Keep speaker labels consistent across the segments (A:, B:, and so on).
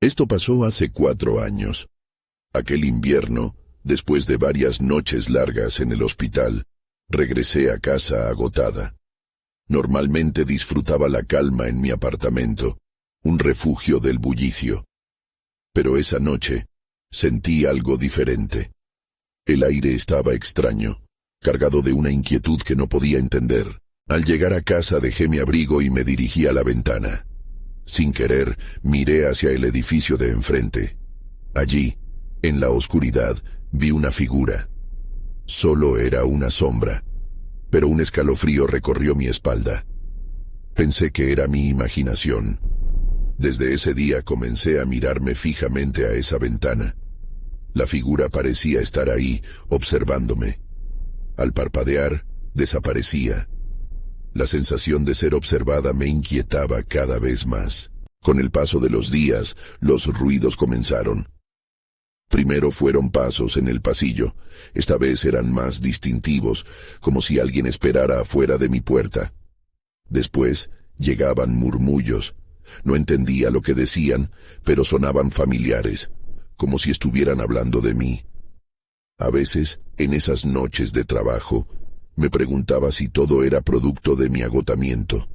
A: Esto pasó hace 4 años. Aquel invierno, después de varias noches largas en el hospital, regresé a casa agotada. Normalmente disfrutaba la calma en mi apartamento, un refugio del bullicio. Pero esa noche, sentí algo diferente. El aire estaba extraño, cargado de una inquietud que no podía entender. Al llegar a casa dejé mi abrigo y me dirigí a la ventana. Sin querer, miré hacia el edificio de enfrente. Allí, en la oscuridad, vi una figura. Solo era una sombra, pero un escalofrío recorrió mi espalda. Pensé que era mi imaginación. Desde ese día comencé a mirarme fijamente a esa ventana. La figura parecía estar ahí, observándome. Al parpadear, desaparecía. La sensación de ser observada me inquietaba cada vez más. Con el paso de los días, los ruidos comenzaron. Primero fueron pasos en el pasillo. Esta vez eran más distintivos, como si alguien esperara afuera de mi puerta. Después llegaban murmullos. No entendía lo que decían, pero sonaban familiares, como si estuvieran hablando de mí. A veces, en esas noches de trabajo, me preguntaba si todo era producto de mi agotamiento.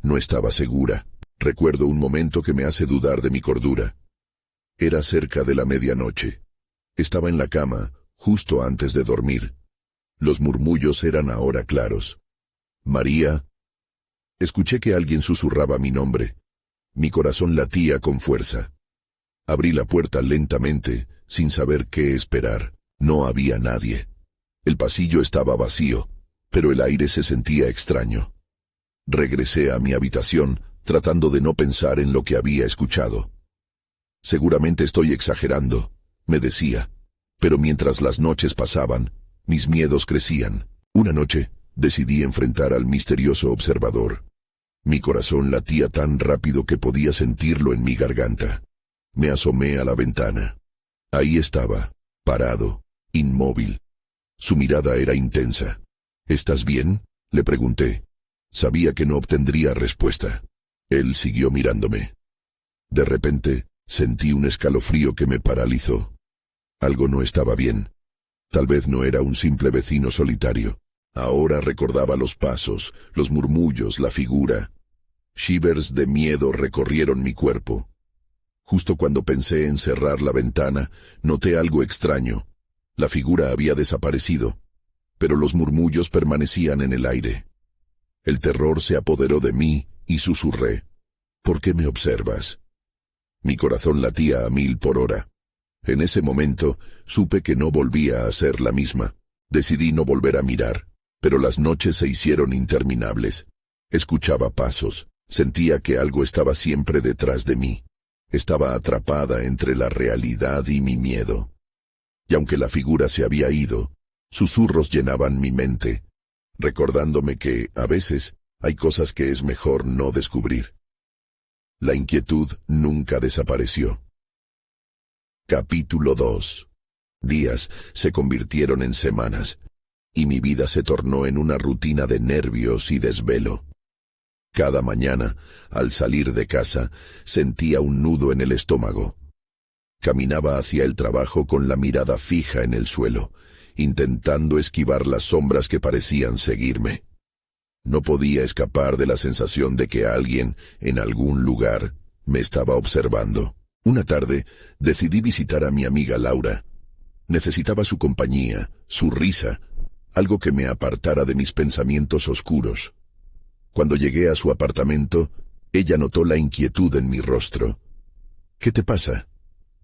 A: No estaba segura. Recuerdo un momento que me hace dudar de mi cordura. Era cerca de la medianoche. Estaba en la cama, justo antes de dormir. Los murmullos eran ahora claros. María. Escuché que alguien susurraba mi nombre. Mi corazón latía con fuerza. Abrí la puerta lentamente, sin saber qué esperar. No había nadie. El pasillo estaba vacío, pero el aire se sentía extraño. Regresé a mi habitación, tratando de no pensar en lo que había escuchado. Seguramente estoy exagerando, me decía, pero mientras las noches pasaban, mis miedos crecían. Una noche, decidí enfrentar al misterioso observador. Mi corazón latía tan rápido que podía sentirlo en mi garganta. Me asomé a la ventana. Ahí estaba, parado, inmóvil. Su mirada era intensa. ¿Estás bien?, le pregunté. Sabía que no obtendría respuesta. Él siguió mirándome. De repente, sentí un escalofrío que me paralizó. Algo no estaba bien. Tal vez no era un simple vecino solitario. Ahora recordaba los pasos, los murmullos, la figura. Shivers de miedo recorrieron mi cuerpo. Justo cuando pensé en cerrar la ventana, noté algo extraño. La figura había desaparecido, pero los murmullos permanecían en el aire. El terror se apoderó de mí y susurré. ¿Por qué me observas? Mi corazón latía a 1000 por hora. En ese momento, supe que no volvía a ser la misma. Decidí no volver a mirar, pero las noches se hicieron interminables. Escuchaba pasos, sentía que algo estaba siempre detrás de mí. Estaba atrapada entre la realidad y mi miedo. Y aunque la figura se había ido, susurros llenaban mi mente, recordándome que, a veces, hay cosas que es mejor no descubrir. La inquietud nunca desapareció. Capítulo 2. Días se convirtieron en semanas, y mi vida se tornó en una rutina de nervios y desvelo. Cada mañana, al salir de casa, sentía un nudo en el estómago. Caminaba hacia el trabajo con la mirada fija en el suelo, intentando esquivar las sombras que parecían seguirme. No podía escapar de la sensación de que alguien, en algún lugar, me estaba observando. Una tarde, decidí visitar a mi amiga Laura. Necesitaba su compañía, su risa, algo que me apartara de mis pensamientos oscuros. Cuando llegué a su apartamento, ella notó la inquietud en mi rostro. «¿Qué te pasa?»,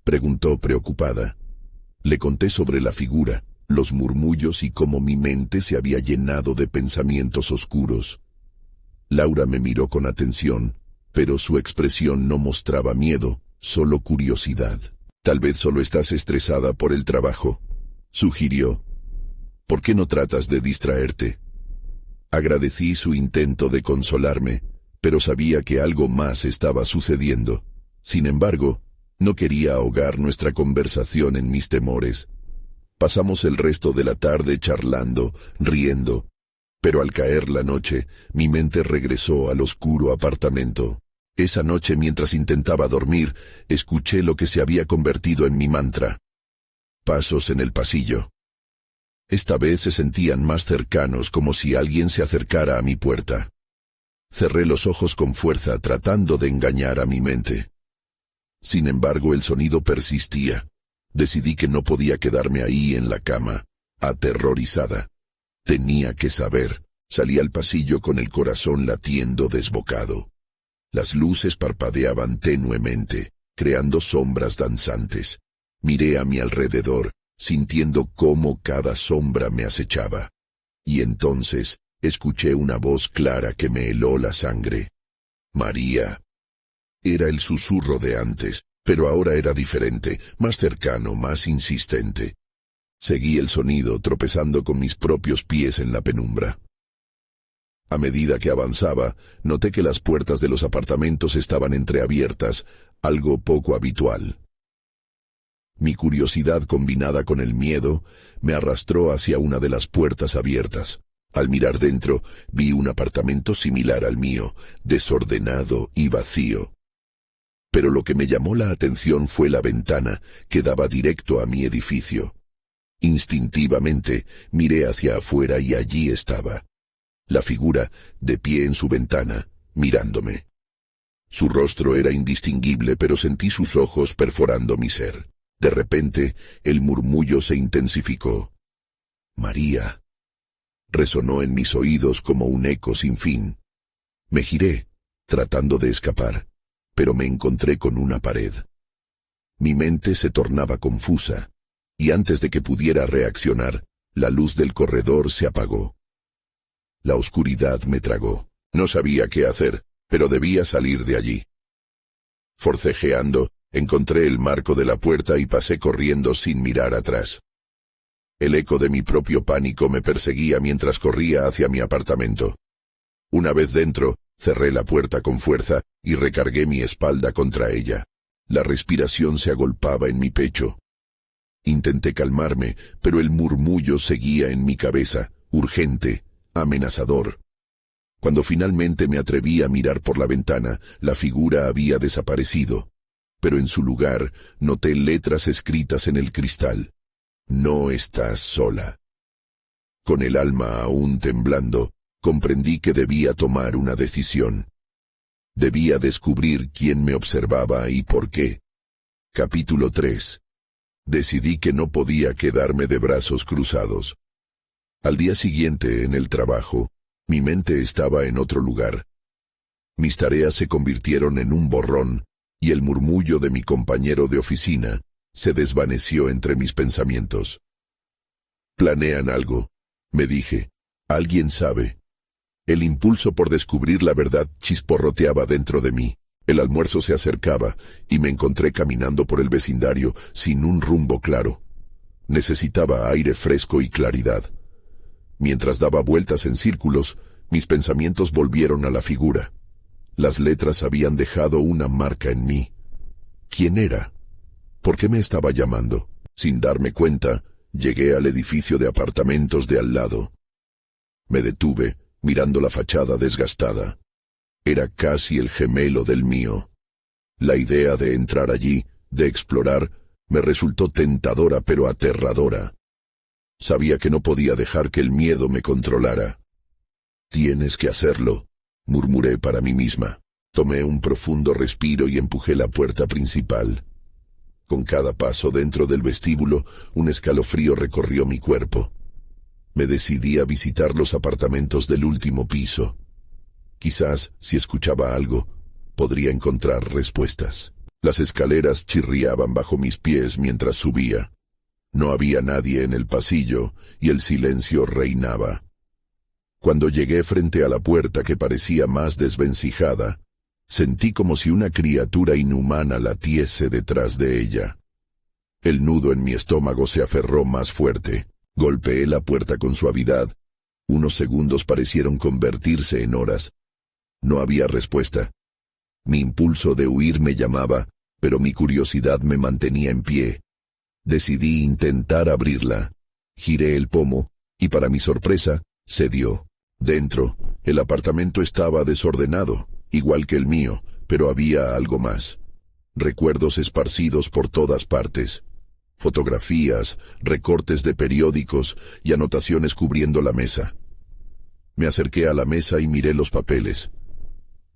A: preguntó preocupada. Le conté sobre la figura, los murmullos y cómo mi mente se había llenado de pensamientos oscuros. Laura me miró con atención, pero su expresión no mostraba miedo, solo curiosidad. «Tal vez solo estás estresada por el trabajo», sugirió. «¿Por qué no tratas de distraerte?». Agradecí su intento de consolarme, pero sabía que algo más estaba sucediendo. Sin embargo, no quería ahogar nuestra conversación en mis temores. Pasamos el resto de la tarde charlando, riendo, pero al caer la noche, mi mente regresó al oscuro apartamento. Esa noche, mientras intentaba dormir, escuché lo que se había convertido en mi mantra. Pasos en el pasillo. Esta vez se sentían más cercanos, como si alguien se acercara a mi puerta. Cerré los ojos con fuerza, tratando de engañar a mi mente. Sin embargo, el sonido persistía. Decidí que no podía quedarme ahí en la cama, aterrorizada. Tenía que saber. Salí al pasillo con el corazón latiendo desbocado. Las luces parpadeaban tenuemente, creando sombras danzantes. Miré a mi alrededor, sintiendo cómo cada sombra me acechaba. Y entonces escuché una voz clara que me heló la sangre. María. Era el susurro de antes, pero ahora era diferente, más cercano, más insistente. Seguí el sonido, tropezando con mis propios pies en la penumbra. A medida que avanzaba, noté que las puertas de los apartamentos estaban entreabiertas, algo poco habitual. Mi curiosidad combinada con el miedo me arrastró hacia una de las puertas abiertas. Al mirar dentro, vi un apartamento similar al mío, desordenado y vacío. Pero lo que me llamó la atención fue la ventana que daba directo a mi edificio. Instintivamente miré hacia afuera y allí estaba. La figura, de pie en su ventana, mirándome. Su rostro era indistinguible, pero sentí sus ojos perforando mi ser. De repente, el murmullo se intensificó. María. Resonó en mis oídos como un eco sin fin. Me giré, tratando de escapar, pero me encontré con una pared. Mi mente se tornaba confusa, y antes de que pudiera reaccionar, la luz del corredor se apagó. La oscuridad me tragó. No sabía qué hacer, pero debía salir de allí. Forcejeando, encontré el marco de la puerta y pasé corriendo sin mirar atrás. El eco de mi propio pánico me perseguía mientras corría hacia mi apartamento. Una vez dentro, cerré la puerta con fuerza y recargué mi espalda contra ella. La respiración se agolpaba en mi pecho. Intenté calmarme, pero el murmullo seguía en mi cabeza, urgente, amenazador. Cuando finalmente me atreví a mirar por la ventana, la figura había desaparecido, pero en su lugar noté letras escritas en el cristal. No estás sola. Con el alma aún temblando, comprendí que debía tomar una decisión. Debía descubrir quién me observaba y por qué. Capítulo 3. Decidí que no podía quedarme de brazos cruzados. Al día siguiente, en el trabajo, mi mente estaba en otro lugar. Mis tareas se convirtieron en un borrón, y el murmullo de mi compañero de oficina se desvaneció entre mis pensamientos. Planean algo, me dije. Alguien sabe. El impulso por descubrir la verdad chisporroteaba dentro de mí. El almuerzo se acercaba, y me encontré caminando por el vecindario sin un rumbo claro. Necesitaba aire fresco y claridad. Mientras daba vueltas en círculos, mis pensamientos volvieron a la figura. Las letras habían dejado una marca en mí. ¿Quién era? ¿Por qué me estaba llamando? Sin darme cuenta, llegué al edificio de apartamentos de al lado. Me detuve, mirando la fachada desgastada. Era casi el gemelo del mío. La idea de entrar allí, de explorar, me resultó tentadora pero aterradora. Sabía que no podía dejar que el miedo me controlara. Tienes que hacerlo, murmuré para mí misma. Tomé un profundo respiro y empujé la puerta principal. Con cada paso dentro del vestíbulo, un escalofrío recorrió mi cuerpo. Me decidí a visitar los apartamentos del último piso. Quizás, si escuchaba algo, podría encontrar respuestas. Las escaleras chirriaban bajo mis pies mientras subía. No había nadie en el pasillo y el silencio reinaba. Cuando llegué frente a la puerta que parecía más desvencijada, sentí como si una criatura inhumana latiese detrás de ella. El nudo en mi estómago se aferró más fuerte. Golpeé la puerta con suavidad. Unos segundos parecieron convertirse en horas. No había respuesta. Mi impulso de huir me llamaba, pero mi curiosidad me mantenía en pie. Decidí intentar abrirla. Giré el pomo, y para mi sorpresa, cedió. Dentro, el apartamento estaba desordenado, igual que el mío, pero había algo más. Recuerdos esparcidos por todas partes. Fotografías, recortes de periódicos y anotaciones cubriendo la mesa. Me acerqué a la mesa y miré los papeles.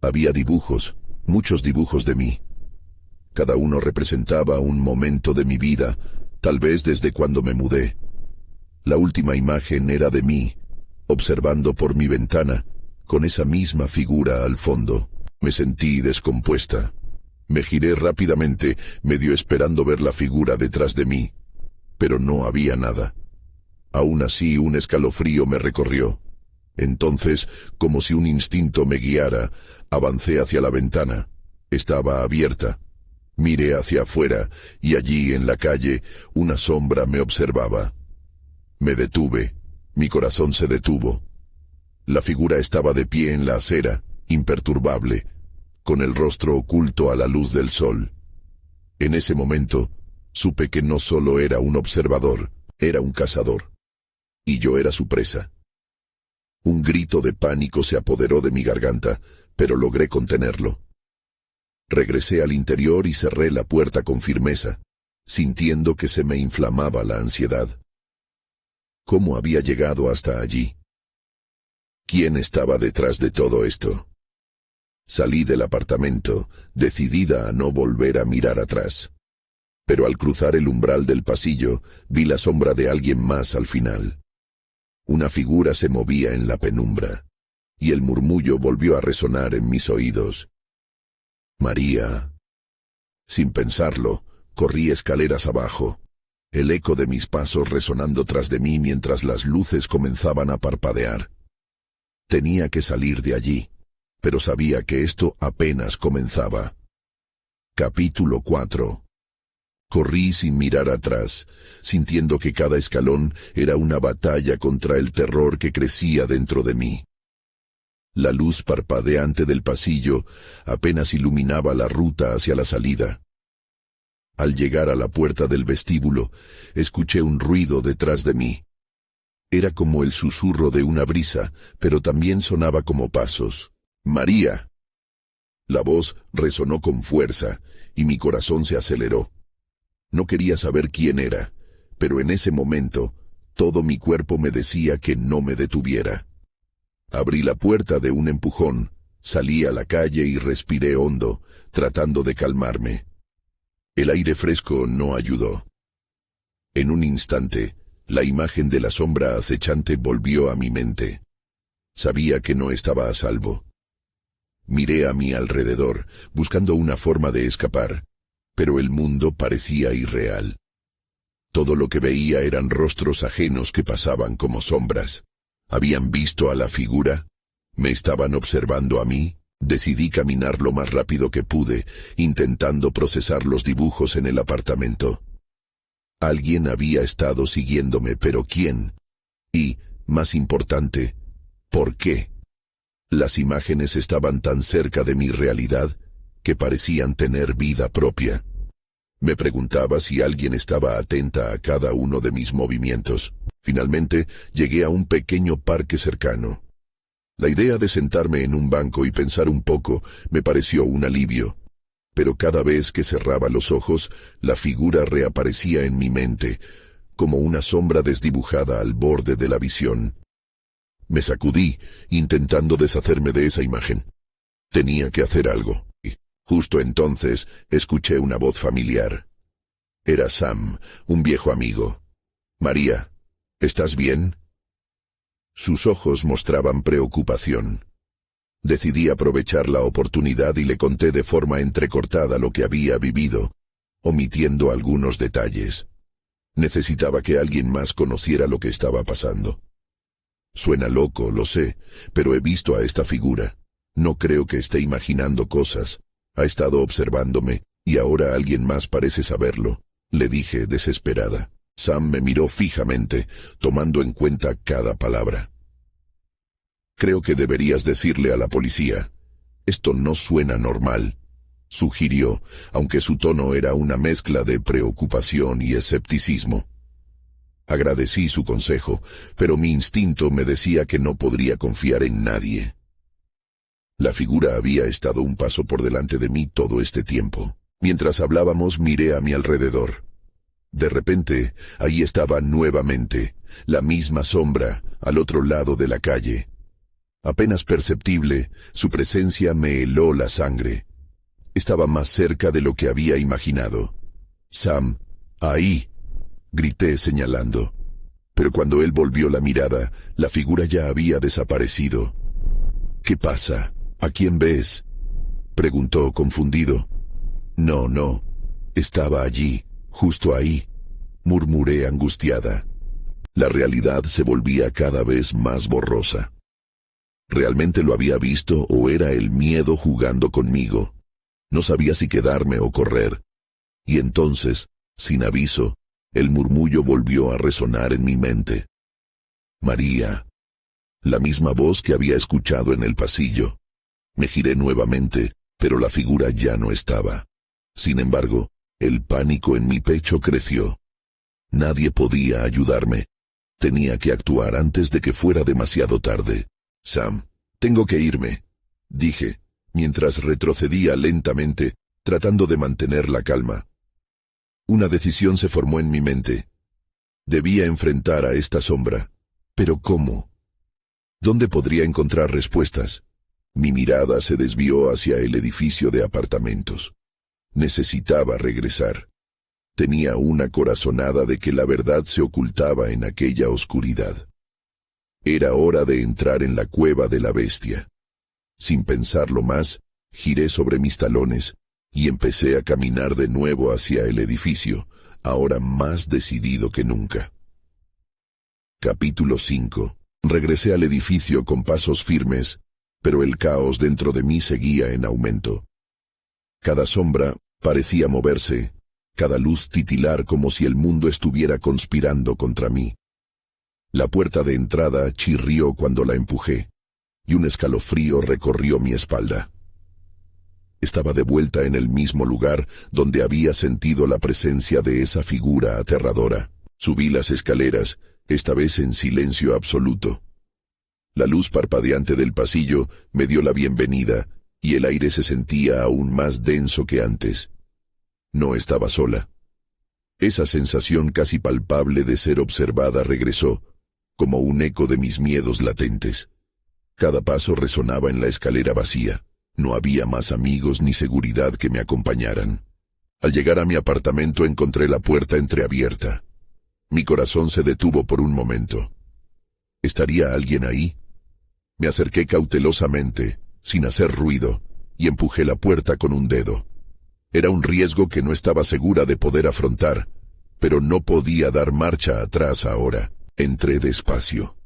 A: Había dibujos, muchos dibujos de mí. Cada uno representaba un momento de mi vida, tal vez desde cuando me mudé. La última imagen era de mí, observando por mi ventana, con esa misma figura al fondo. Me sentí descompuesta. Me giré rápidamente, medio esperando ver la figura detrás de mí, pero no había nada. Aún así, un escalofrío me recorrió. Entonces, como si un instinto me guiara, avancé hacia la ventana. Estaba abierta. Miré hacia afuera, y allí, en la calle, una sombra me observaba. Me detuve. Mi corazón se detuvo. La figura estaba de pie en la acera, imperturbable, con el rostro oculto a la luz del sol. En ese momento, supe que no solo era un observador, era un cazador. Y yo era su presa. Un grito de pánico se apoderó de mi garganta, pero logré contenerlo. Regresé al interior y cerré la puerta con firmeza, sintiendo que se me inflamaba la ansiedad. ¿Cómo había llegado hasta allí? ¿Quién estaba detrás de todo esto? Salí del apartamento, decidida a no volver a mirar atrás. Pero al cruzar el umbral del pasillo, vi la sombra de alguien más al final. Una figura se movía en la penumbra, y el murmullo volvió a resonar en mis oídos. María. Sin pensarlo, corrí escaleras abajo, el eco de mis pasos resonando tras de mí mientras las luces comenzaban a parpadear. Tenía que salir de allí, pero sabía que esto apenas comenzaba. Capítulo 4. Corrí sin mirar atrás, sintiendo que cada escalón era una batalla contra el terror que crecía dentro de mí. La luz parpadeante del pasillo apenas iluminaba la ruta hacia la salida. Al llegar a la puerta del vestíbulo, escuché un ruido detrás de mí. Era como el susurro de una brisa, pero también sonaba como pasos. ¡María! La voz resonó con fuerza, y mi corazón se aceleró. No quería saber quién era, pero en ese momento, todo mi cuerpo me decía que no me detuviera. Abrí la puerta de un empujón, salí a la calle y respiré hondo, tratando de calmarme. El aire fresco no ayudó. En un instante, la imagen de la sombra acechante volvió a mi mente. Sabía que no estaba a salvo. Miré a mi alrededor, buscando una forma de escapar, pero el mundo parecía irreal. Todo lo que veía eran rostros ajenos que pasaban como sombras. ¿Habían visto a la figura? ¿Me estaban observando a mí? Decidí caminar lo más rápido que pude, intentando procesar los dibujos en el apartamento. Alguien había estado siguiéndome, pero ¿quién? Y, más importante, ¿por qué? Las imágenes estaban tan cerca de mi realidad que parecían tener vida propia. Me preguntaba si alguien estaba atenta a cada uno de mis movimientos. Finalmente, llegué a un pequeño parque cercano. La idea de sentarme en un banco y pensar un poco me pareció un alivio. Pero cada vez que cerraba los ojos, la figura reaparecía en mi mente, como una sombra desdibujada al borde de la visión. Me sacudí, intentando deshacerme de esa imagen. Tenía que hacer algo. Justo entonces, escuché una voz familiar. Era Sam, un viejo amigo. María, ¿estás bien? Sus ojos mostraban preocupación. Decidí aprovechar la oportunidad y le conté de forma entrecortada lo que había vivido, omitiendo algunos detalles. Necesitaba que alguien más conociera lo que estaba pasando. Suena loco, lo sé, pero he visto a esta figura. No creo que esté imaginando cosas. Ha estado observándome, y ahora alguien más parece saberlo, le dije desesperada. Sam me miró fijamente, tomando en cuenta cada palabra. Creo que deberías decirle a la policía. Esto no suena normal, sugirió, aunque su tono era una mezcla de preocupación y escepticismo. Agradecí su consejo, pero mi instinto me decía que no podría confiar en nadie. La figura había estado un paso por delante de mí todo este tiempo. Mientras hablábamos, miré a mi alrededor. De repente, ahí estaba nuevamente, la misma sombra, al otro lado de la calle. Apenas perceptible, su presencia me heló la sangre. Estaba más cerca de lo que había imaginado. «Sam, ahí», grité señalando. Pero cuando él volvió la mirada, la figura ya había desaparecido. «¿Qué pasa? ¿A quién ves?», preguntó confundido. No, estaba allí, justo ahí», murmuré angustiada. La realidad se volvía cada vez más borrosa. ¿Realmente lo había visto o era el miedo jugando conmigo? No sabía si quedarme o correr. Y entonces, sin aviso, el murmullo volvió a resonar en mi mente. «María». La misma voz que había escuchado en el pasillo. Me giré nuevamente, pero la figura ya no estaba. Sin embargo, el pánico en mi pecho creció. Nadie podía ayudarme. Tenía que actuar antes de que fuera demasiado tarde. «Sam, tengo que irme», dije, mientras retrocedía lentamente, tratando de mantener la calma. Una decisión se formó en mi mente. Debía enfrentar a esta sombra. ¿Pero cómo? ¿Dónde podría encontrar respuestas? Mi mirada se desvió hacia el edificio de apartamentos. Necesitaba regresar. Tenía una corazonada de que la verdad se ocultaba en aquella oscuridad. Era hora de entrar en la cueva de la bestia. Sin pensarlo más, giré sobre mis talones y empecé a caminar de nuevo hacia el edificio, ahora más decidido que nunca. Capítulo 5. Regresé al edificio con pasos firmes, pero el caos dentro de mí seguía en aumento. Cada sombra parecía moverse, cada luz titilar como si el mundo estuviera conspirando contra mí. La puerta de entrada chirrió cuando la empujé, y un escalofrío recorrió mi espalda. Estaba de vuelta en el mismo lugar donde había sentido la presencia de esa figura aterradora. Subí las escaleras, esta vez en silencio absoluto. La luz parpadeante del pasillo me dio la bienvenida, y el aire se sentía aún más denso que antes. No estaba sola. Esa sensación casi palpable de ser observada regresó, como un eco de mis miedos latentes. Cada paso resonaba en la escalera vacía. No había más amigos ni seguridad que me acompañaran. Al llegar a mi apartamento encontré la puerta entreabierta. Mi corazón se detuvo por un momento. ¿Estaría alguien ahí? Me acerqué cautelosamente, sin hacer ruido, y empujé la puerta con un dedo. Era un riesgo que no estaba segura de poder afrontar, pero no podía dar marcha atrás ahora. Entré despacio.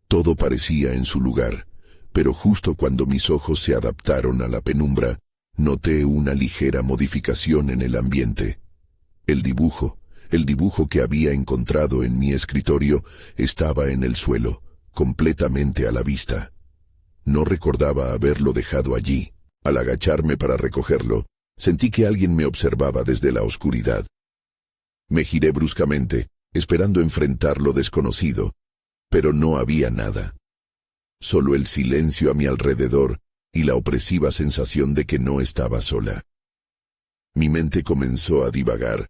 A: Todo parecía en su lugar, pero justo cuando mis ojos se adaptaron a la penumbra, noté una ligera modificación en el ambiente. El dibujo que había encontrado en mi escritorio, estaba en el suelo, completamente a la vista. No recordaba haberlo dejado allí. Al agacharme para recogerlo, sentí que alguien me observaba desde la oscuridad. Me giré bruscamente, esperando enfrentar lo desconocido, pero no había nada. Solo el silencio a mi alrededor y la opresiva sensación de que no estaba sola. Mi mente comenzó a divagar.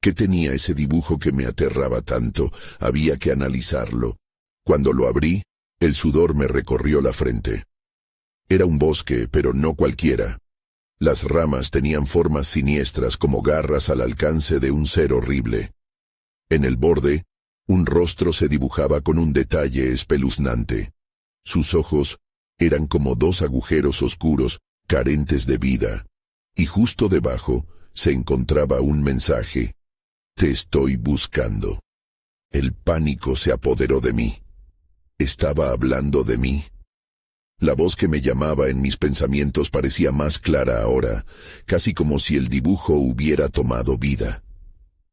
A: ¿Qué tenía ese dibujo que me aterraba tanto? Había que analizarlo. Cuando lo abrí, el sudor me recorrió la frente. Era un bosque, pero no cualquiera. Las ramas tenían formas siniestras como garras al alcance de un ser horrible. En el borde, un rostro se dibujaba con un detalle espeluznante. Sus ojos eran como dos agujeros oscuros, carentes de vida, y justo debajo se encontraba un mensaje: «Te estoy buscando». El pánico se apoderó de mí. ¿Estaba hablando de mí? La voz que me llamaba en mis pensamientos parecía más clara ahora, casi como si el dibujo hubiera tomado vida.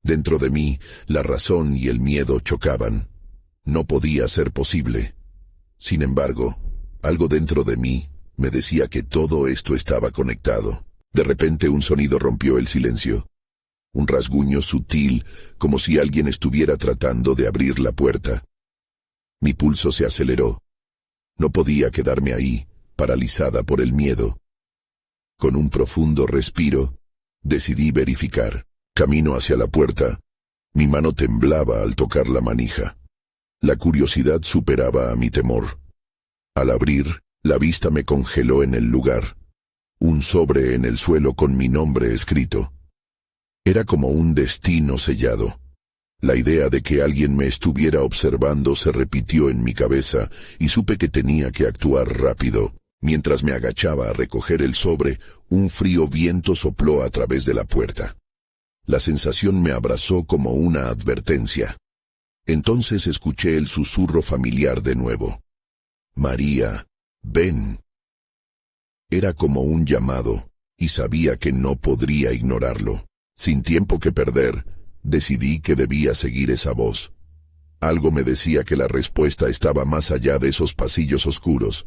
A: Dentro de mí, la razón y el miedo chocaban. No podía ser posible. Sin embargo, algo dentro de mí me decía que todo esto estaba conectado. De repente un sonido rompió el silencio. Un rasguño sutil, como si alguien estuviera tratando de abrir la puerta. Mi pulso se aceleró. No podía quedarme ahí, paralizada por el miedo. Con un profundo respiro, decidí verificar. Camino hacia la puerta. Mi mano temblaba al tocar la manija. La curiosidad superaba a mi temor. Al abrir, la vista me congeló en el lugar. Un sobre en el suelo con mi nombre escrito. Era como un destino sellado. La idea de que alguien me estuviera observando se repitió en mi cabeza y supe que tenía que actuar rápido. Mientras me agachaba a recoger el sobre, un frío viento sopló a través de la puerta. La sensación me abrazó como una advertencia. Entonces escuché el susurro familiar de nuevo. María, ven. Era como un llamado, y sabía que no podría ignorarlo. Sin tiempo que perder, decidí que debía seguir esa voz. Algo me decía que la respuesta estaba más allá de esos pasillos oscuros.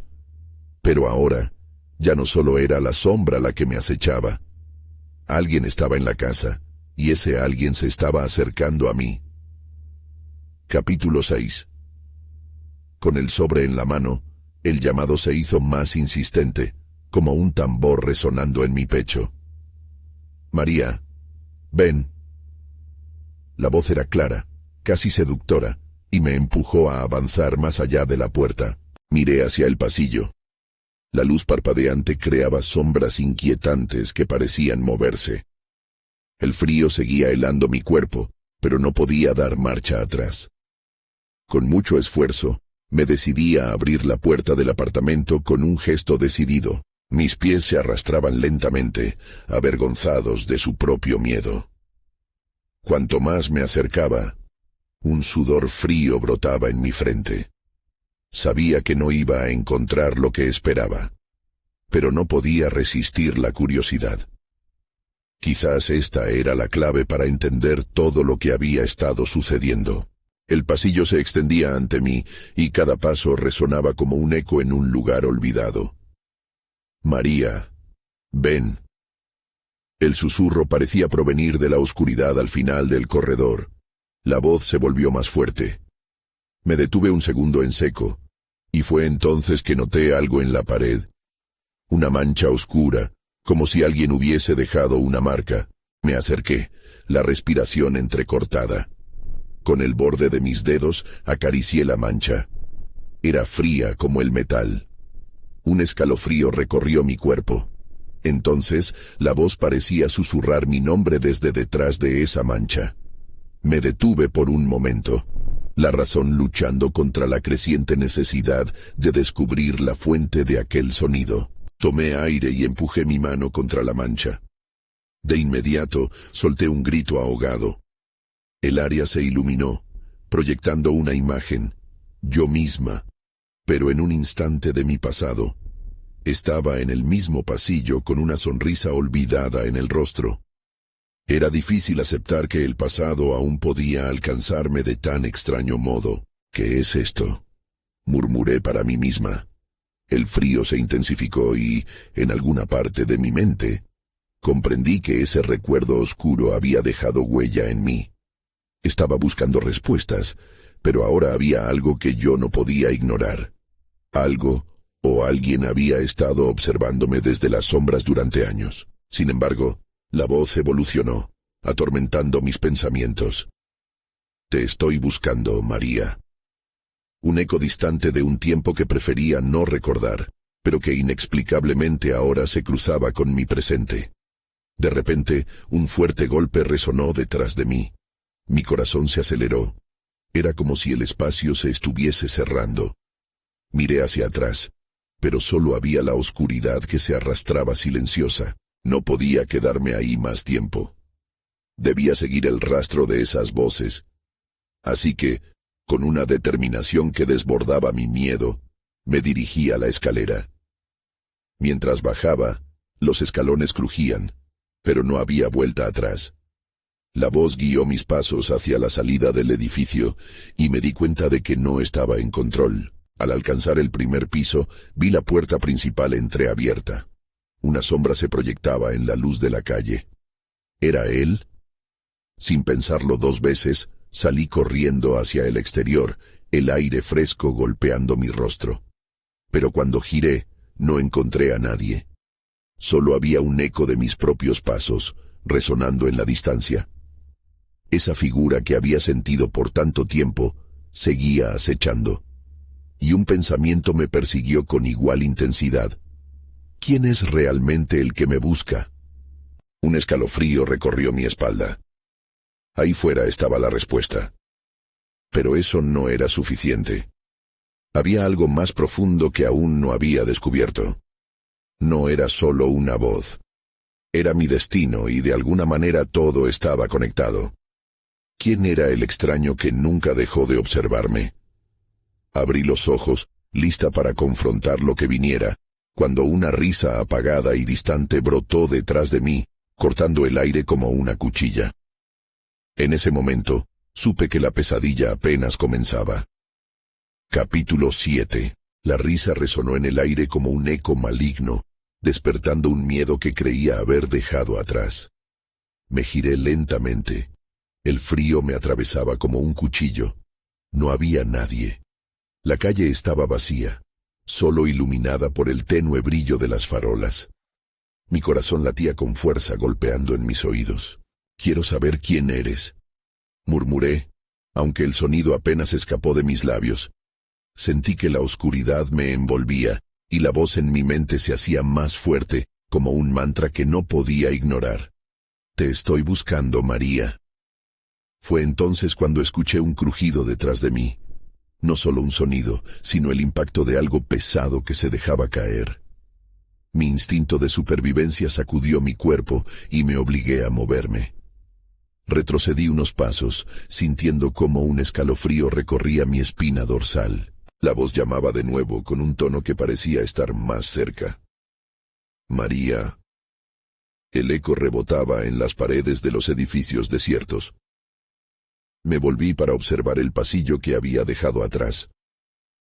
A: Pero ahora, ya no solo era la sombra la que me acechaba. Alguien estaba en la casa, y ese alguien se estaba acercando a mí. Capítulo 6. Con el sobre en la mano, el llamado se hizo más insistente, como un tambor resonando en mi pecho. María, ven. La voz era clara, casi seductora, y me empujó a avanzar más allá de la puerta. Miré hacia el pasillo. La luz parpadeante creaba sombras inquietantes que parecían moverse. El frío seguía helando mi cuerpo, pero no podía dar marcha atrás. Con mucho esfuerzo, me decidí a abrir la puerta del apartamento con un gesto decidido. Mis pies se arrastraban lentamente, avergonzados de su propio miedo. Cuanto más me acercaba, un sudor frío brotaba en mi frente. Sabía que no iba a encontrar lo que esperaba, pero no podía resistir la curiosidad. Quizás esta era la clave para entender todo lo que había estado sucediendo. El pasillo se extendía ante mí, y cada paso resonaba como un eco en un lugar olvidado. María, ven. El susurro parecía provenir de la oscuridad al final del corredor. La voz se volvió más fuerte. Me detuve un segundo en seco, y fue entonces que noté algo en la pared. Una mancha oscura, como si alguien hubiese dejado una marca. Me acerqué, la respiración entrecortada. Con el borde de mis dedos acaricié la mancha. Era fría como el metal. Un escalofrío recorrió mi cuerpo. Entonces, la voz parecía susurrar mi nombre desde detrás de esa mancha. Me detuve por un momento, la razón luchando contra la creciente necesidad de descubrir la fuente de aquel sonido. Tomé aire y empujé mi mano contra la mancha. De inmediato, solté un grito ahogado. El área se iluminó, proyectando una imagen, yo misma, pero en un instante de mi pasado. Estaba en el mismo pasillo con una sonrisa olvidada en el rostro. Era difícil aceptar que el pasado aún podía alcanzarme de tan extraño modo. ¿Qué es esto?, murmuré para mí misma. El frío se intensificó y, en alguna parte de mi mente, comprendí que ese recuerdo oscuro había dejado huella en mí. Estaba buscando respuestas, pero ahora había algo que yo no podía ignorar. Algo o alguien había estado observándome desde las sombras durante años. Sin embargo, la voz evolucionó, atormentando mis pensamientos. Te estoy buscando, María. Un eco distante de un tiempo que prefería no recordar, pero que inexplicablemente ahora se cruzaba con mi presente. De repente, un fuerte golpe resonó detrás de mí. Mi corazón se aceleró. Era como si el espacio se estuviese cerrando. Miré hacia atrás, pero solo había la oscuridad que se arrastraba silenciosa. No podía quedarme ahí más tiempo. Debía seguir el rastro de esas voces. Así que, con una determinación que desbordaba mi miedo, me dirigí a la escalera. Mientras bajaba, los escalones crujían, pero no había vuelta atrás. La voz guió mis pasos hacia la salida del edificio y me di cuenta de que no estaba en control. Al alcanzar el primer piso, vi la puerta principal entreabierta. Una sombra se proyectaba en la luz de la calle. ¿Era él? Sin pensarlo dos veces, salí corriendo hacia el exterior, el aire fresco golpeando mi rostro. Pero cuando giré, no encontré a nadie. Solo había un eco de mis propios pasos, resonando en la distancia. Esa figura que había sentido por tanto tiempo, seguía acechando. Y un pensamiento me persiguió con igual intensidad. ¿Quién es realmente el que me busca? Un escalofrío recorrió mi espalda. Ahí fuera estaba la respuesta. Pero eso no era suficiente. Había algo más profundo que aún no había descubierto. No era solo una voz. Era mi destino y de alguna manera todo estaba conectado. ¿Quién era el extraño que nunca dejó de observarme? Abrí los ojos, lista para confrontar lo que viniera, cuando una risa apagada y distante brotó detrás de mí, cortando el aire como una cuchilla. En ese momento, supe que la pesadilla apenas comenzaba. Capítulo 7. La risa resonó en el aire como un eco maligno, despertando un miedo que creía haber dejado atrás. Me giré lentamente. El frío me atravesaba como un cuchillo. No había nadie. La calle estaba vacía, solo iluminada por el tenue brillo de las farolas. Mi corazón latía con fuerza golpeando en mis oídos. «Quiero saber quién eres», murmuré, aunque el sonido apenas escapó de mis labios. Sentí que la oscuridad me envolvía, y la voz en mi mente se hacía más fuerte, como un mantra que no podía ignorar. «Te estoy buscando, María». Fue entonces cuando escuché un crujido detrás de mí. No solo un sonido, sino el impacto de algo pesado que se dejaba caer. Mi instinto de supervivencia sacudió mi cuerpo y me obligué a moverme. Retrocedí unos pasos, sintiendo cómo un escalofrío recorría mi espina dorsal. La voz llamaba de nuevo con un tono que parecía estar más cerca. «María». El eco rebotaba en las paredes de los edificios desiertos. Me volví para observar el pasillo que había dejado atrás.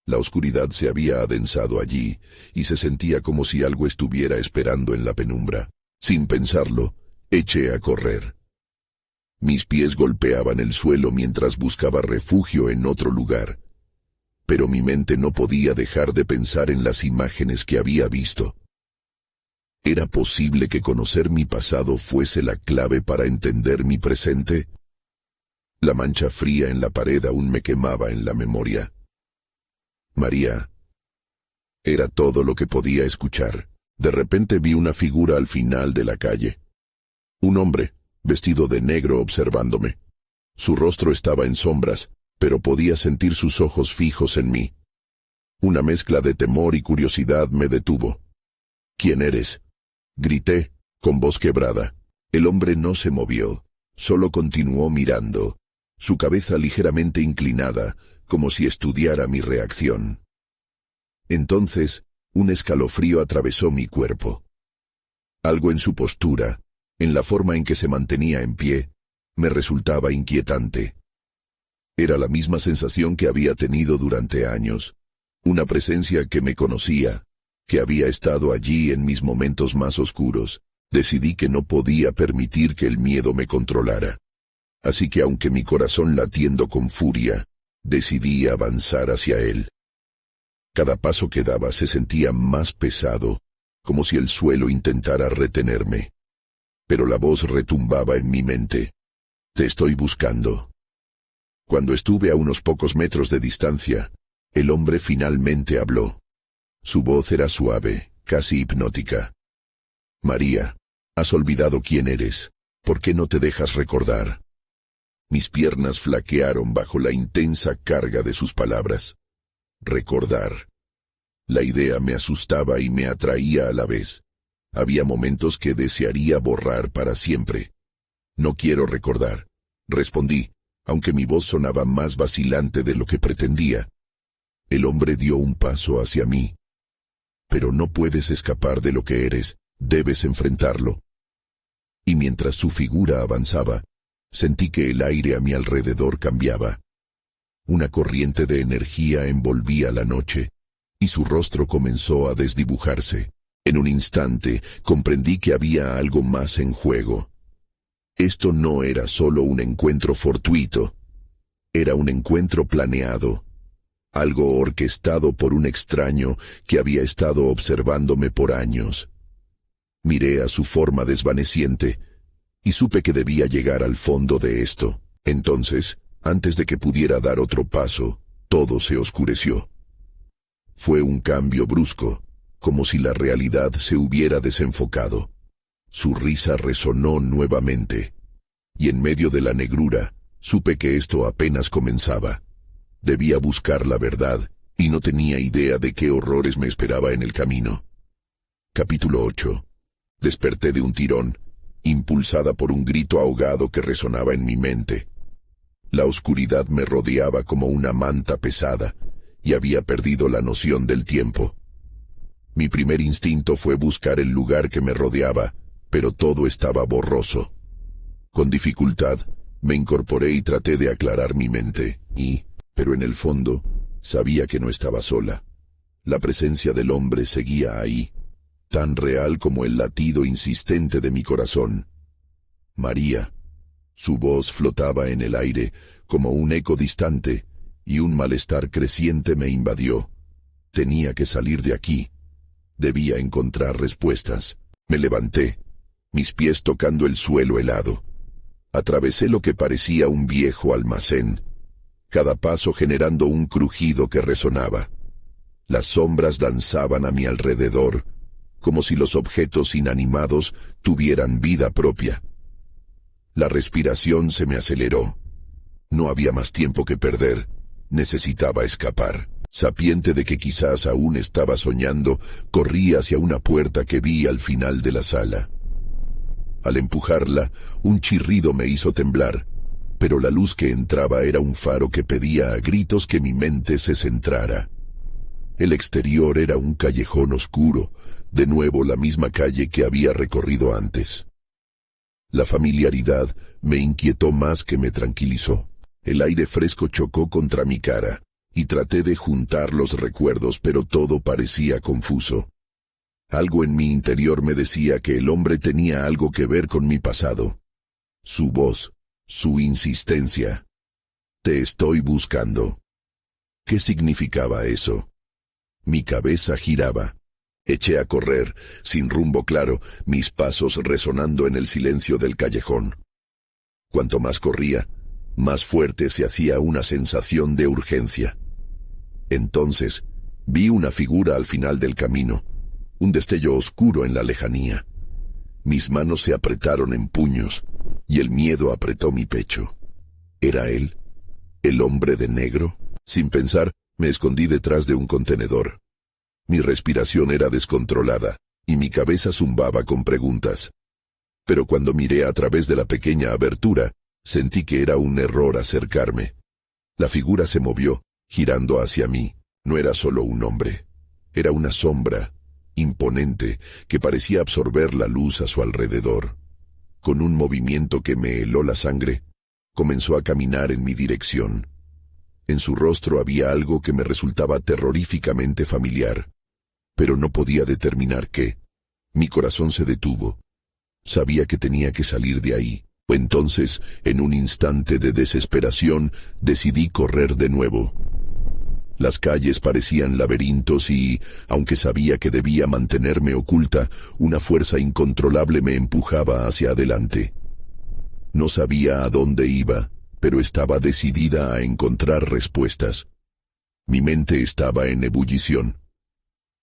A: La oscuridad se había adensado allí, y se sentía como si algo estuviera esperando en la penumbra. Sin pensarlo, eché a correr. Mis pies golpeaban el suelo mientras buscaba refugio en otro lugar. Pero mi mente no podía dejar de pensar en las imágenes que había visto. ¿Era posible que conocer mi pasado fuese la clave para entender mi presente? La mancha fría en la pared aún me quemaba en la memoria. «María». Era todo lo que podía escuchar. De repente vi una figura al final de la calle. Un hombre, vestido de negro, observándome. Su rostro estaba en sombras, pero podía sentir sus ojos fijos en mí. Una mezcla de temor y curiosidad me detuvo. «¿Quién eres?», grité, con voz quebrada. El hombre no se movió, solo continuó mirando, su cabeza ligeramente inclinada, como si estudiara mi reacción. Entonces, un escalofrío atravesó mi cuerpo. Algo en su postura, en la forma en que se mantenía en pie, me resultaba inquietante. Era la misma sensación que había tenido durante años, una presencia que me conocía, que había estado allí en mis momentos más oscuros. Decidí que no podía permitir que el miedo me controlara. Así que aunque mi corazón latiendo con furia, decidí avanzar hacia él. Cada paso que daba se sentía más pesado, como si el suelo intentara retenerme. Pero la voz retumbaba en mi mente. «Te estoy buscando». Cuando estuve a unos pocos metros de distancia, el hombre finalmente habló. Su voz era suave, casi hipnótica. «María, has olvidado quién eres. ¿Por qué no te dejas recordar?». Mis piernas flaquearon bajo la intensa carga de sus palabras. Recordar. La idea me asustaba y me atraía a la vez. Había momentos que desearía borrar para siempre. «No quiero recordar», respondí, aunque mi voz sonaba más vacilante de lo que pretendía. El hombre dio un paso hacia mí. «Pero no puedes escapar de lo que eres, debes enfrentarlo». Y mientras su figura avanzaba, sentí que el aire a mi alrededor cambiaba. Una corriente de energía envolvía la noche, y su rostro comenzó a desdibujarse. En un instante comprendí que había algo más en juego. Esto no era solo un encuentro fortuito, era un encuentro planeado. algo orquestado por un extraño que había estado observándome por años. Miré a su forma desvaneciente y supe que debía llegar al fondo de esto. Entonces, antes de que pudiera dar otro paso, todo se oscureció. Fue un cambio brusco, como si la realidad se hubiera desenfocado. Su risa resonó nuevamente, y en medio de la negrura, supe que esto apenas comenzaba. Debía buscar la verdad, y no tenía idea de qué horrores me esperaba en el camino. Capítulo 8. Desperté de un tirón, impulsada por un grito ahogado que resonaba en mi mente. La oscuridad me rodeaba como una manta pesada, y había perdido la noción del tiempo. Mi primer instinto fue buscar el lugar que me rodeaba, pero todo estaba borroso. Con dificultad, me incorporé y traté de aclarar mi mente, pero en el fondo, sabía que no estaba sola. La presencia del hombre seguía ahí, tan real como el latido insistente de mi corazón. María. Su voz flotaba en el aire como un eco distante, y un malestar creciente me invadió. Tenía que salir de aquí. Debía encontrar respuestas. Me levanté, mis pies tocando el suelo helado. Atravesé lo que parecía un viejo almacén, cada paso generando un crujido que resonaba. Las sombras danzaban a mi alrededor, como si los objetos inanimados tuvieran vida propia. La respiración se me aceleró. No había más tiempo que perder. Necesitaba escapar. Sapiente de que quizás aún estaba soñando, corrí hacia una puerta que vi al final de la sala. Al empujarla, un chirrido me hizo temblar, pero la luz que entraba era un faro que pedía a gritos que mi mente se centrara. El exterior era un callejón oscuro, de nuevo la misma calle que había recorrido antes. La familiaridad me inquietó más que me tranquilizó. El aire fresco chocó contra mi cara, y traté de juntar los recuerdos, pero todo parecía confuso. Algo en mi interior me decía que el hombre tenía algo que ver con mi pasado. Su voz, su insistencia. Te estoy buscando. ¿Qué significaba eso? Mi cabeza giraba. Eché a correr, sin rumbo claro, mis pasos resonando en el silencio del callejón. Cuanto más corría, más fuerte se hacía una sensación de urgencia. Entonces, vi una figura al final del camino, un destello oscuro en la lejanía. Mis manos se apretaron en puños, y el miedo apretó mi pecho. ¿Era él? ¿El hombre de negro? Sin pensar, me escondí detrás de un contenedor. Mi respiración era descontrolada, y mi cabeza zumbaba con preguntas. Pero cuando miré a través de la pequeña abertura, sentí que era un error acercarme. La figura se movió, girando hacia mí. No era solo un hombre. Era una sombra, imponente, que parecía absorber la luz a su alrededor. Con un movimiento que me heló la sangre, comenzó a caminar en mi dirección. En su rostro había algo que me resultaba terroríficamente familiar, pero no podía determinar qué. Mi corazón se detuvo. Sabía que tenía que salir de ahí. Entonces, en un instante de desesperación, decidí correr de nuevo. Las calles parecían laberintos y, aunque sabía que debía mantenerme oculta, una fuerza incontrolable me empujaba hacia adelante. No sabía a dónde iba, pero estaba decidida a encontrar respuestas. Mi mente estaba en ebullición.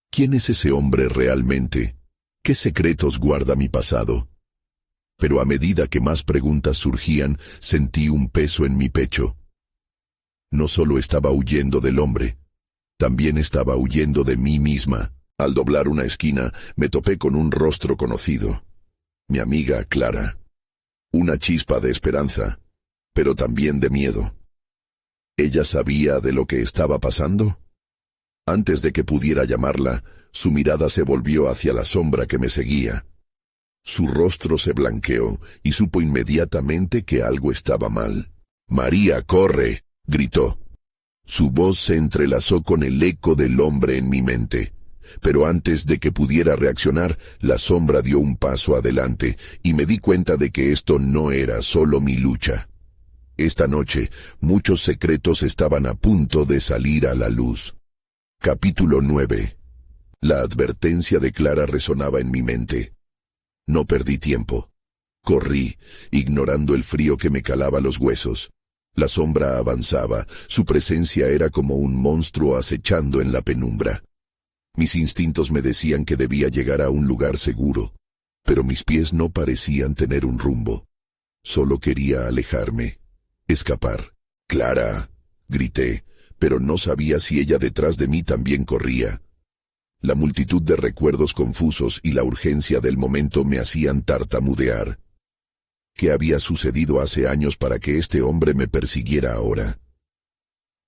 A: ¿Quién es ese hombre realmente? ¿Qué secretos guarda mi pasado? Pero a medida que más preguntas surgían, sentí un peso en mi pecho. No solo estaba huyendo del hombre, también estaba huyendo de mí misma. Al doblar una esquina, me topé con un rostro conocido. Mi amiga Clara. Una chispa de esperanza, pero también de miedo. ¿Ella sabía de lo que estaba pasando? Antes de que pudiera llamarla, su mirada se volvió hacia la sombra que me seguía. Su rostro se blanqueó y supo inmediatamente que algo estaba mal. «María, corre», gritó. Su voz se entrelazó con el eco del hombre en mi mente. Pero antes de que pudiera reaccionar, la sombra dio un paso adelante y me di cuenta de que esto no era solo mi lucha. Esta noche, muchos secretos estaban a punto de salir a la luz. Capítulo 9. La advertencia de Clara resonaba en mi mente. No perdí tiempo. Corrí, ignorando el frío que me calaba los huesos. La sombra avanzaba, su presencia era como un monstruo acechando en la penumbra. Mis instintos me decían que debía llegar a un lugar seguro, pero mis pies no parecían tener un rumbo. Solo quería alejarme, escapar. «¡Clara!», grité, pero no sabía si ella detrás de mí también corría. La multitud de recuerdos confusos y la urgencia del momento me hacían tartamudear. ¿Qué había sucedido hace años para que este hombre me persiguiera ahora?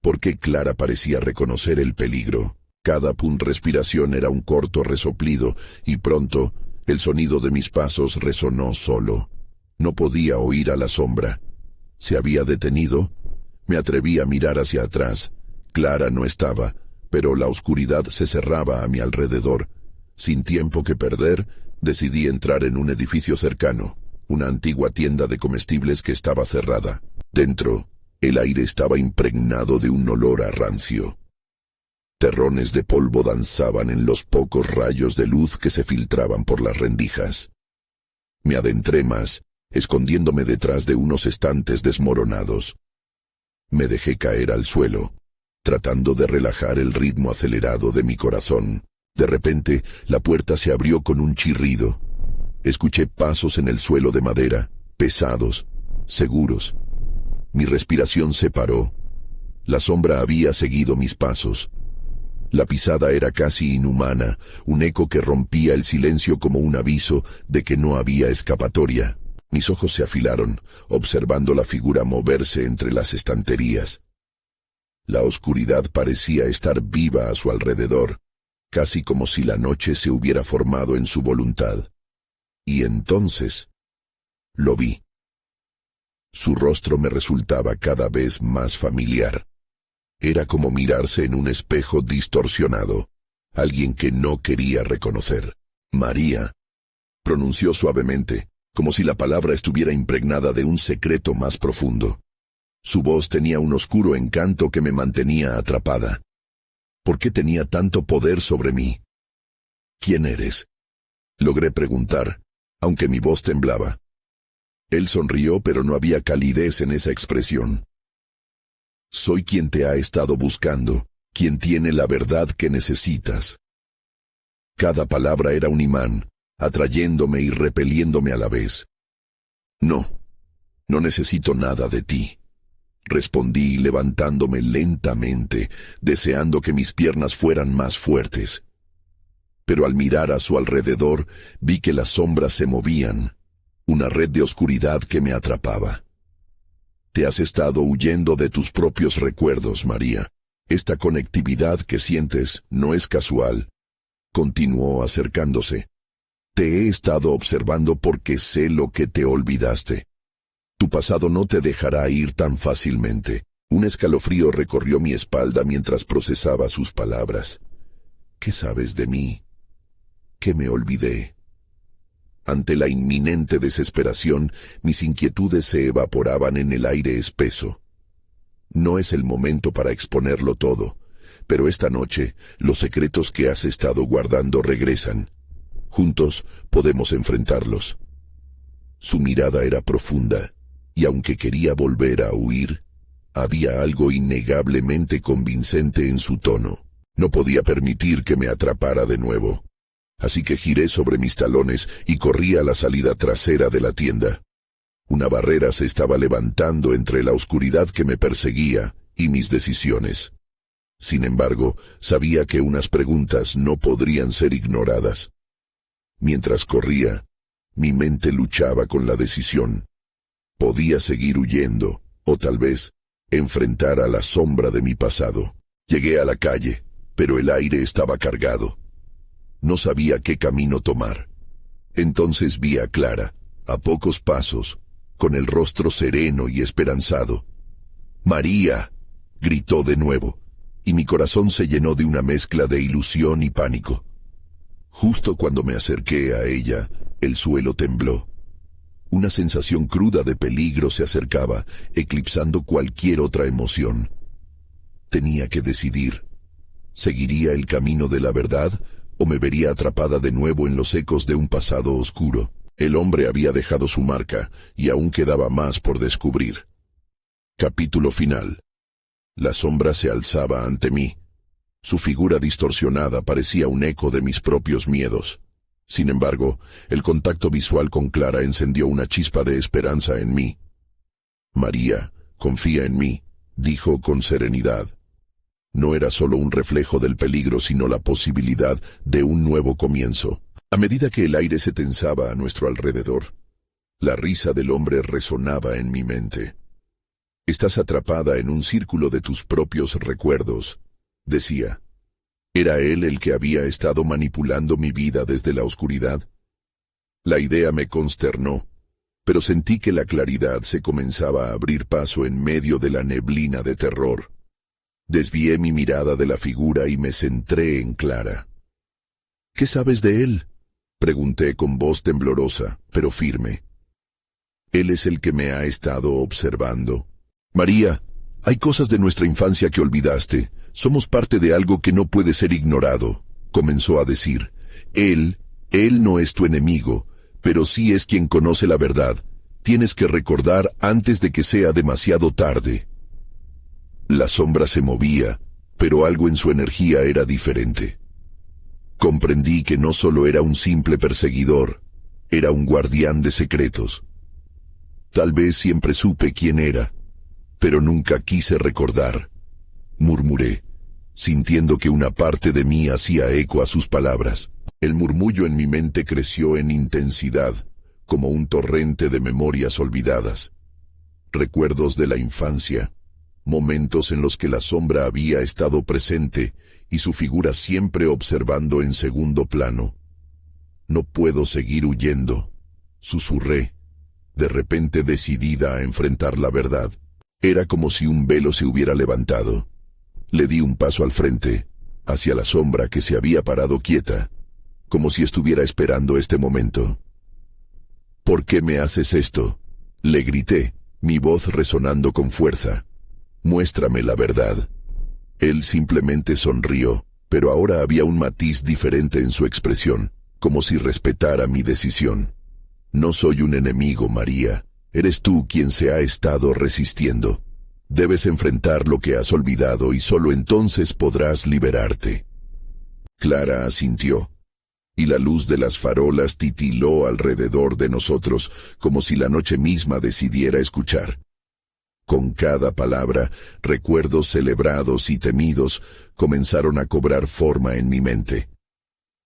A: ¿Por qué Clara parecía reconocer el peligro? Cada respiración era un corto resoplido, y pronto el sonido de mis pasos resonó solo. No podía oír a la sombra. ¿Se había detenido? Me atreví a mirar hacia atrás. Clara no estaba, pero la oscuridad se cerraba a mi alrededor. Sin tiempo que perder, decidí entrar en un edificio cercano, una antigua tienda de comestibles que estaba cerrada. Dentro, el aire estaba impregnado de un olor a rancio. Terrones de polvo danzaban en los pocos rayos de luz que se filtraban por las rendijas. Me adentré más, escondiéndome detrás de unos estantes desmoronados. Me dejé caer al suelo, tratando de relajar el ritmo acelerado de mi corazón. De repente, la puerta se abrió con un chirrido. Escuché pasos en el suelo de madera, pesados, seguros. Mi respiración se paró. La sombra había seguido mis pasos. La pisada era casi inhumana, un eco que rompía el silencio como un aviso de que no había escapatoria. Mis ojos se afilaron, observando la figura moverse entre las estanterías. La oscuridad parecía estar viva a su alrededor, casi como si la noche se hubiera formado en su voluntad. Y entonces lo vi. Su rostro me resultaba cada vez más familiar. Era como mirarse en un espejo distorsionado, alguien que no quería reconocer. «María», pronunció suavemente, como si la palabra estuviera impregnada de un secreto más profundo. Su voz tenía un oscuro encanto que me mantenía atrapada. ¿Por qué tenía tanto poder sobre mí? «¿Quién eres?», logré preguntar, aunque mi voz temblaba. Él sonrió, pero no había calidez en esa expresión. «Soy quien te ha estado buscando, quien tiene la verdad que necesitas». Cada palabra era un imán, atrayéndome y repeliéndome a la vez. «No necesito nada de ti», respondí levantándome lentamente, deseando que mis piernas fueran más fuertes. Pero al mirar a su alrededor, vi que las sombras se movían, una red de oscuridad que me atrapaba. «Te has estado huyendo de tus propios recuerdos, María. Esta conectividad que sientes no es casual», continuó acercándose. «Te he estado observando porque sé lo que te olvidaste. Tu pasado no te dejará ir tan fácilmente». Un escalofrío recorrió mi espalda mientras procesaba sus palabras. «¿Qué sabes de mí? ¿Qué me olvidé?». Ante la inminente desesperación, mis inquietudes se evaporaban en el aire espeso. No es el momento para exponerlo todo, pero esta noche los secretos que has estado guardando regresan. Juntos podemos enfrentarlos. Su mirada era profunda, y aunque quería volver a huir, había algo innegablemente convincente en su tono. No podía permitir que me atrapara de nuevo. Así que giré sobre mis talones y corrí a la salida trasera de la tienda. Una barrera se estaba levantando entre la oscuridad que me perseguía y mis decisiones. Sin embargo, sabía que unas preguntas no podrían ser ignoradas. Mientras corría, mi mente luchaba con la decisión. Podía seguir huyendo, o tal vez enfrentar a la sombra de mi pasado. Llegué a la calle, pero el aire estaba cargado. No sabía qué camino tomar. Entonces vi a Clara, a pocos pasos, con el rostro sereno y esperanzado. «¡María!», gritó de nuevo, y mi corazón se llenó de una mezcla de ilusión y pánico. Justo cuando me acerqué a ella, el suelo tembló. Una sensación cruda de peligro se acercaba, eclipsando cualquier otra emoción. Tenía que decidir. ¿Seguiría el camino de la verdad o me vería atrapada de nuevo en los ecos de un pasado oscuro? El hombre había dejado su marca y aún quedaba más por descubrir. Capítulo final. La sombra se alzaba ante mí. Su figura distorsionada parecía un eco de mis propios miedos. Sin embargo, el contacto visual con Clara encendió una chispa de esperanza en mí. «María, confía en mí», dijo con serenidad. No era solo un reflejo del peligro, sino la posibilidad de un nuevo comienzo. A medida que el aire se tensaba a nuestro alrededor, la risa del hombre resonaba en mi mente. «Estás atrapada en un círculo de tus propios recuerdos», decía. ¿Era él el que había estado manipulando mi vida desde la oscuridad? La idea me consternó, pero sentí que la claridad se comenzaba a abrir paso en medio de la neblina de terror. Desvié mi mirada de la figura y me centré en Clara. «¿Qué sabes de él?», pregunté con voz temblorosa, pero firme. «Él es el que me ha estado observando. María, hay cosas de nuestra infancia que olvidaste. Somos parte de algo que no puede ser ignorado», comenzó a decir. Él no es tu enemigo, pero sí es quien conoce la verdad. Tienes que recordar antes de que sea demasiado tarde». La sombra se movía, pero algo en su energía era diferente. Comprendí que no solo era un simple perseguidor, era un guardián de secretos. Tal vez siempre supe quién era, pero nunca quise recordar, murmuré, sintiendo que una parte de mí hacía eco a sus palabras. El murmullo en mi mente creció en intensidad, como un torrente de memorias olvidadas. Recuerdos de la infancia, momentos en los que la sombra había estado presente y su figura siempre observando en segundo plano. «No puedo seguir huyendo», susurré, de repente decidida a enfrentar la verdad. Era como si un velo se hubiera levantado. Le di un paso al frente, hacia la sombra que se había parado quieta, como si estuviera esperando este momento. «¿Por qué me haces esto?», le grité, mi voz resonando con fuerza. «Muéstrame la verdad». Él simplemente sonrió, pero ahora había un matiz diferente en su expresión, como si respetara mi decisión. «No soy un enemigo, María. Eres tú quien se ha estado resistiendo. Debes enfrentar lo que has olvidado y solo entonces podrás liberarte». Clara asintió, y la luz de las farolas titiló alrededor de nosotros, como si la noche misma decidiera escuchar. Con cada palabra, recuerdos celebrados y temidos comenzaron a cobrar forma en mi mente.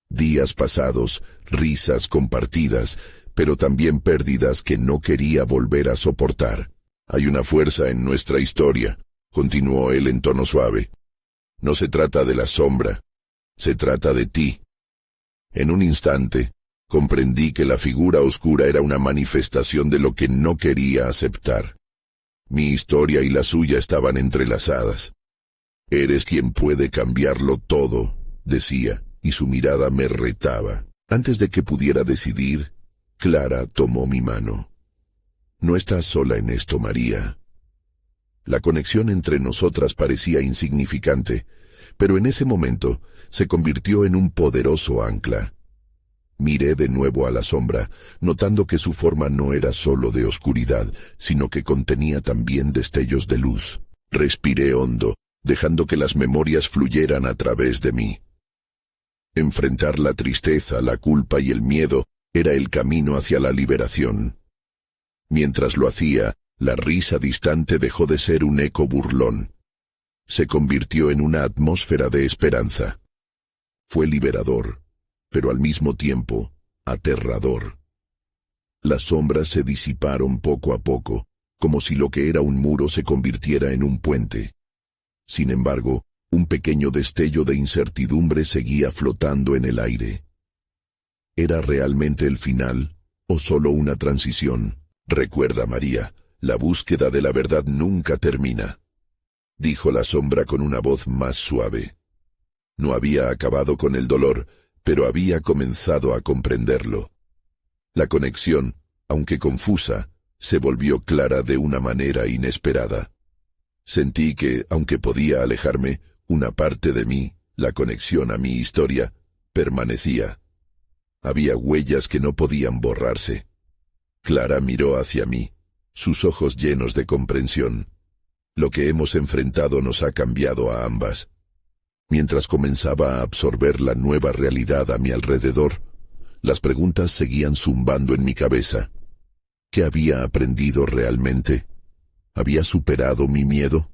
A: Días pasados, risas compartidas, pero también pérdidas que no quería volver a soportar. «Hay una fuerza en nuestra historia», continuó él en tono suave. «No se trata de la sombra, se trata de ti». En un instante, comprendí que la figura oscura era una manifestación de lo que no quería aceptar. Mi historia y la suya estaban entrelazadas. «Eres quien puede cambiarlo todo», decía, y su mirada me retaba. Antes de que pudiera decidir, Clara tomó mi mano. «No estás sola en esto, María». La conexión entre nosotras parecía insignificante, pero en ese momento se convirtió en un poderoso ancla. Miré de nuevo a la sombra, notando que su forma no era solo de oscuridad, sino que contenía también destellos de luz. Respiré hondo, dejando que las memorias fluyeran a través de mí. Enfrentar la tristeza, la culpa y el miedo era el camino hacia la liberación. Mientras lo hacía, la risa distante dejó de ser un eco burlón. Se convirtió en una atmósfera de esperanza. Fue liberador, pero al mismo tiempo, aterrador. Las sombras se disiparon poco a poco, como si lo que era un muro se convirtiera en un puente. Sin embargo, un pequeño destello de incertidumbre seguía flotando en el aire. ¿Era realmente el final, o solo una transición? «Recuerda, María, la búsqueda de la verdad nunca termina», dijo la sombra con una voz más suave. No había acabado con el dolor, pero había comenzado a comprenderlo. La conexión, aunque confusa, se volvió clara de una manera inesperada. Sentí que, aunque podía alejarme, una parte de mí, la conexión a mi historia, permanecía. Había huellas que no podían borrarse. Clara miró hacia mí, sus ojos llenos de comprensión. Lo que hemos enfrentado nos ha cambiado a ambas. Mientras comenzaba a absorber la nueva realidad a mi alrededor, las preguntas seguían zumbando en mi cabeza. ¿Qué había aprendido realmente? ¿Había superado mi miedo?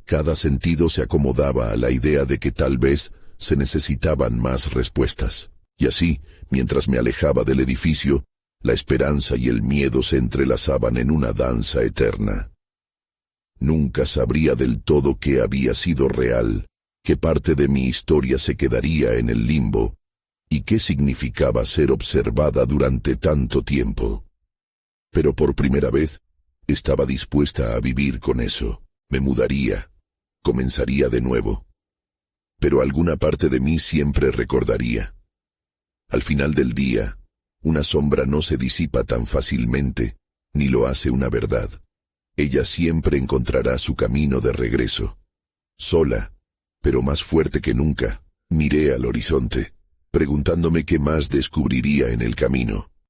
A: Cada sentido se acomodaba a la idea de que tal vez se necesitaban más respuestas. Y así, mientras me alejaba del edificio, la esperanza y el miedo se entrelazaban en una danza eterna. Nunca sabría del todo qué había sido real, qué parte de mi historia se quedaría en el limbo, y qué significaba ser observada durante tanto tiempo. Pero por primera vez, estaba dispuesta a vivir con eso. Me mudaría, comenzaría de nuevo. Pero alguna parte de mí siempre recordaría. Al final del día, una sombra no se disipa tan fácilmente, ni lo hace una verdad. Ella siempre encontrará su camino de regreso. Sola, pero más fuerte que nunca, miré al horizonte, preguntándome qué más descubriría en el camino.